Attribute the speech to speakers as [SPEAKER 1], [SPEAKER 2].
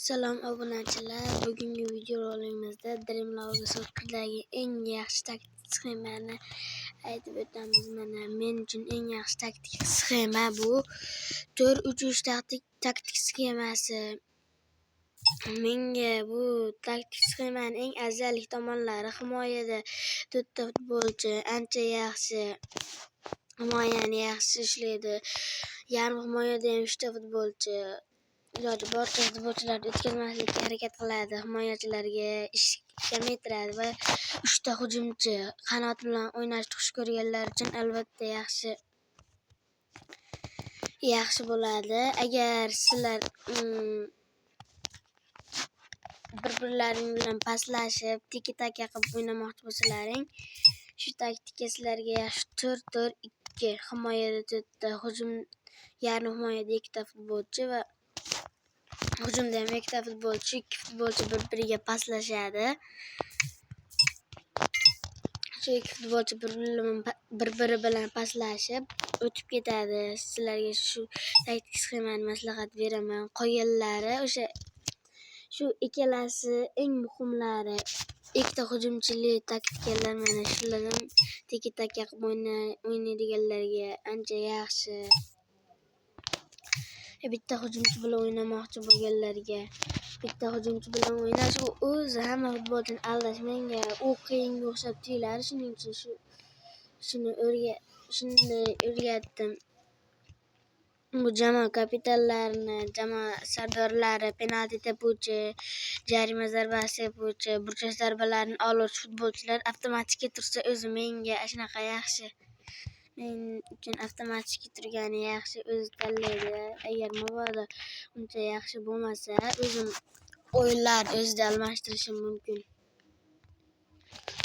[SPEAKER 1] Salom obunachilar. Bugungi video rolimizda Dreamlog so'qqidagi eng yaxshi taktik sxemani aytib o'tamiz. Mana men uchun eng yaxshi taktik sxema bu 4-3-3 taktik sxemasi. Menga bu taktik sxemaning eng afzallik tomonlari: himoyada 4 ta futbolchi ancha yaxshi himoyani yaxshi ishlaydi. Yarim himoyada ham 3 ta futbolchi iloji boricha futbolchilarni o'tkazmaslikka harakat qiladi. Himoyachilarga ish kamaytiradi va 3 ta hujumchi qanot bilan o'ynashni xush ko'rganlar uchun albatta yaxshi bo'ladi. Agar sizlar bir-birlaring bilan paslashib, tiki-taka qilib o'ynamoqchi bo'lsalaring, shu taktika sizlarga yaxshi. 4-4-2 himoyada 4 ta, hujum yarim himoyada 2 ta futbolchi va hujumda ham 2 ta futbolchi, 2 futbolchi bir-biriga paslashadi. Shu 2 futbolchi bir-biri bilan paslashib o'tib ketadi. Sizlarga shu taktik sxemani maslahat beraman. Qolganlari shu ikkalasi eng muhimlari. Ikkita hujumchili taktikalar mana shulardan tiki-taka qilib o'ynaydiganlarga ancha yaxshi. Bitta hujumchi bilan o'ynamoqchi bo'lganlarga bitta hujumchi bilan o'ynash o'zi hamma futbolchini aldash menga u qiyinga o'xshab tuyuladi. Shuning uchun shuni o'rgatdim. Bu jamoa kapitanlarini, jamoa sardorlari, penalti tepuvchi, jarima zarbasi tepuvchi, burchash zarbalarini oluvchi futbolchilar avtomatik tursa o'zi menga shunaqa yaxshi. Men uchun avtomatik turgani yaxshi, o'zi tanlaydi. Agar mabodo uncha yaxshi bo'lmasa, o'zim o'yinlarni o'zida almashtirishim mumkin.